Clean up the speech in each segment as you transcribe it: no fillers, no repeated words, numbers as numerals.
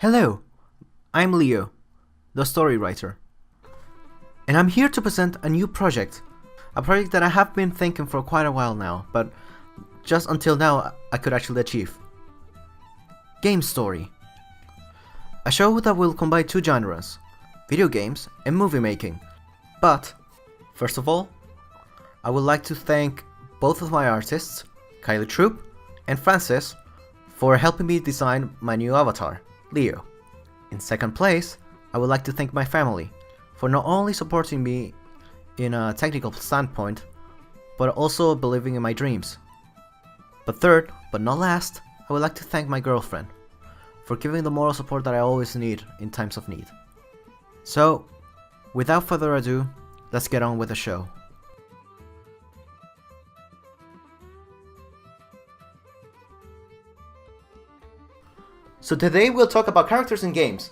Hello, I'm Leo, the story writer, and I'm here to present a new project. A project that I have been thinking for quite a while now, but just until now I could actually achieve. GameStory. A show that will combine two genres, video games and movie making. But, first of all, I would like to thank both of my artists, Kylie Troop and Francis, for helping me design my new avatar, Leo. In second place, I would like to thank my family for not only supporting me in a technical standpoint, but also believing in my dreams. But third, but not last, I would like to thank my girlfriend for giving the moral support that I always need in times of need. So, without further ado, let's get on with the show. So today we'll talk about characters in games,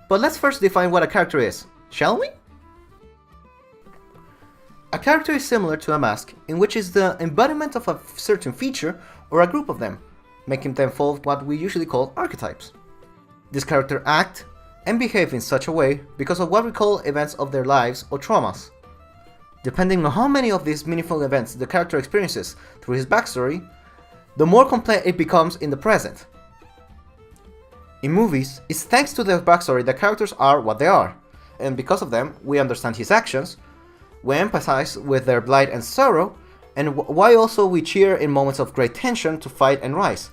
but let's first define what a character is, shall we? A character is similar to a mask, in which is the embodiment of a certain feature or a group of them, making them fall what we usually call archetypes. This character act and behave in such a way because of what we call events of their lives or traumas. Depending on how many of these meaningful events the character experiences through his backstory, the more complex it becomes in the present. In movies, it's thanks to their backstory that characters are what they are, and because of them, we understand his actions, we empathize with their plight and sorrow, and why also we cheer in moments of great tension to fight and rise,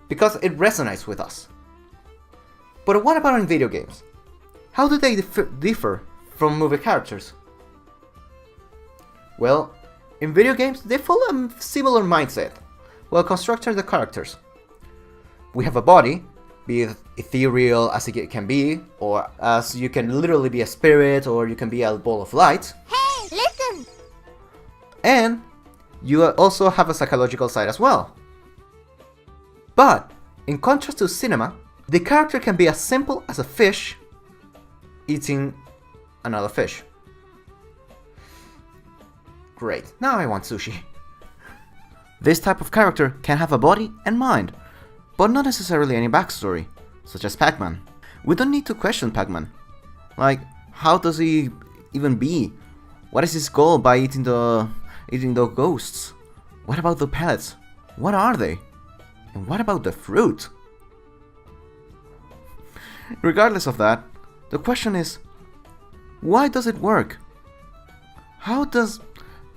because it resonates with us. But what about in video games? How do they differ from movie characters? Well, in video games, they follow a similar mindset, while constructing the characters. We have a body, be it ethereal as it can be, or as you can literally be a spirit, or you can be a ball of light. Hey, listen! And you also have a psychological side as well. But, in contrast to cinema, the character can be as simple as a fish eating another fish. Great, now I want sushi. This type of character can have a body and mind, but not necessarily any backstory, such as Pac-Man. We don't need to question Pac-Man. Like, how does he even be? What is his goal by eating the ghosts? What about the pellets? What are they? And what about the fruit? Regardless of that, the question is, why does it work? How does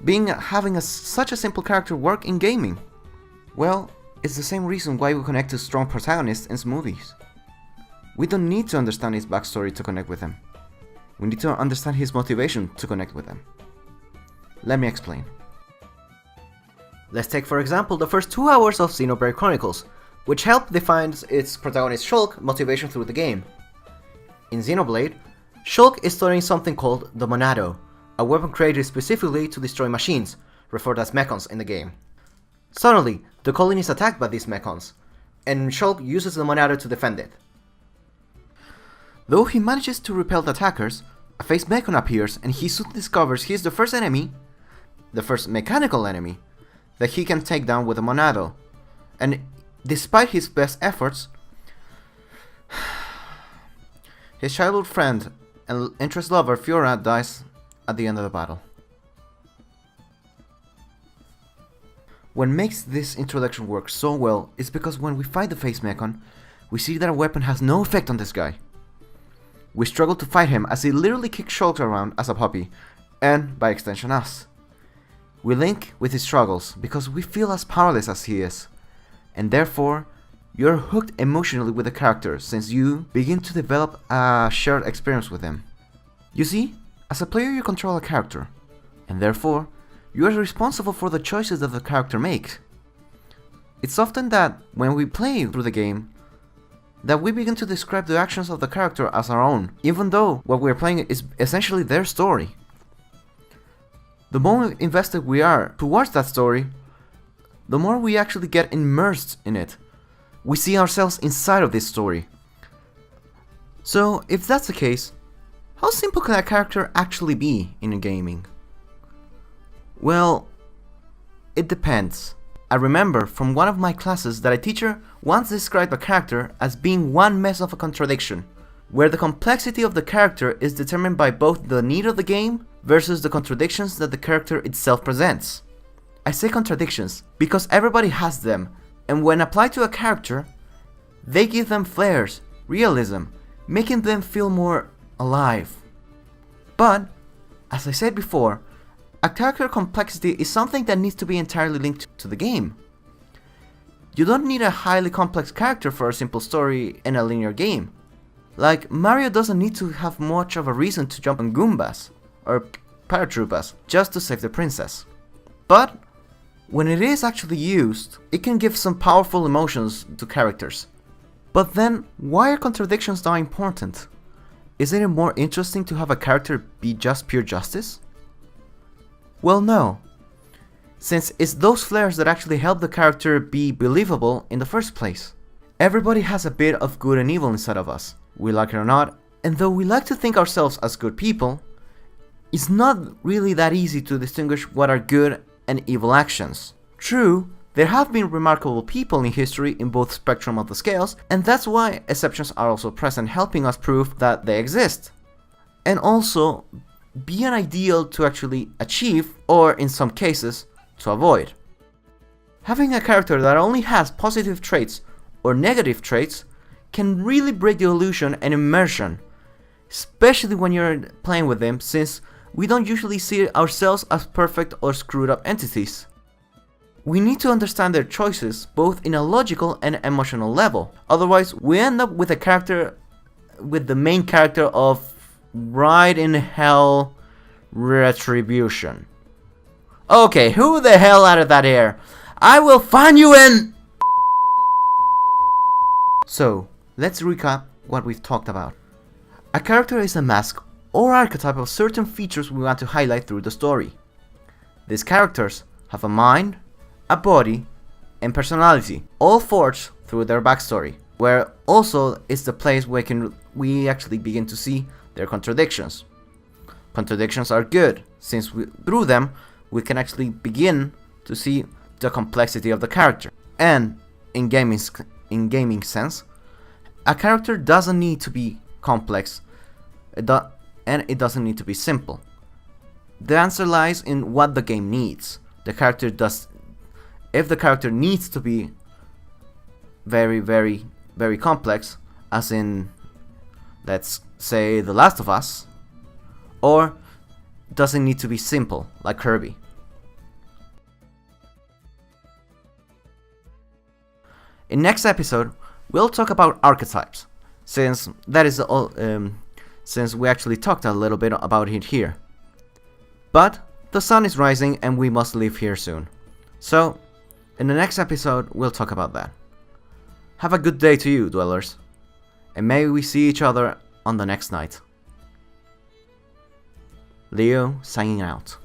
having such a simple character work in gaming? Well, it's the same reason why we connect to strong protagonists in movies. We don't need to understand his backstory to connect with him. We need to understand his motivation to connect with him. Let me explain. Let's take for example the first 2 hours of Xenoblade Chronicles, which help define its protagonist Shulk's motivation through the game. In Xenoblade, Shulk is studying something called the Monado, a weapon created specifically to destroy machines, referred as mechons in the game. Suddenly, the colony is attacked by these mechons, and Shulk uses the Monado to defend it. Though he manages to repel the attackers, a face mechon appears and he soon discovers he is the first enemy, the first mechanical enemy, that he can take down with a Monado. And despite his best efforts, his childhood friend and interest lover Fiora dies at the end of the battle. What makes this introduction work so well is because when we fight the face mechon, we see that our weapon has no effect on this guy. We struggle to fight him as he literally kicks Shulk around as a puppy, and by extension us. We link with his struggles because we feel as powerless as he is, and therefore you're hooked emotionally with the character since you begin to develop a shared experience with him. You see, as a player you control a character, and therefore you are responsible for the choices that the character makes. It's often that when we play through the game, that we begin to describe the actions of the character as our own, even though what we're playing is essentially their story. The more invested we are towards that story, the more we actually get immersed in it. We see ourselves inside of this story. So, if that's the case, how simple can a character actually be in gaming? Well, it depends. I remember from one of my classes that a teacher once described a character as being one mess of a contradiction, where the complexity of the character is determined by both the need of the game versus the contradictions that the character itself presents. I say contradictions because everybody has them, and when applied to a character, they give them flares, realism, making them feel more alive. But, as I said before, a character complexity is something that needs to be entirely linked to the game. You don't need a highly complex character for a simple story in a linear game. Like, Mario doesn't need to have much of a reason to jump on Goombas or paratroopas just to save the princess. But, when it is actually used, it can give some powerful emotions to characters. But then, why are contradictions not important? Isn't it more interesting to have a character be just pure justice? Well, no, since it's those flares that actually help the character be believable in the first place. Everybody has a bit of good and evil inside of us, we like it or not, and though we like to think ourselves as good people, it's not really that easy to distinguish what are good and evil actions. True, there have been remarkable people in history in both spectrum of the scales, and that's why exceptions are also present, helping us prove that they exist. And also, be an ideal to actually achieve, or in some cases, to avoid. Having a character that only has positive traits or negative traits can really break the illusion and immersion, especially when you're playing with them, since we don't usually see ourselves as perfect or screwed up entities. We need to understand their choices both in a logical and emotional level, otherwise we end up with a character with the main character of Right in Hell Retribution. Okay, who the hell out of that air? I will find you in... So, let's recap what we've talked about. A character is a mask or archetype of certain features we want to highlight through the story. These characters have a mind, a body, and personality, all forged through their backstory, where also is the place where we actually begin to see their contradictions. Contradictions are good, since through them we can actually begin to see the complexity of the character. And in gaming sense, a character doesn't need to be complex, and it doesn't need to be simple. The answer lies in what the game needs. If the character needs to be very, very, very complex, as in, let's say, The Last of Us, or doesn't need to be simple, like Kirby. In next episode, we'll talk about archetypes, since that is all. Since we actually talked a little bit about it here. But the sun is rising and we must leave here soon. So, in the next episode, we'll talk about that. Have a good day to you, dwellers, and may we see each other on the next night. Leo signing out.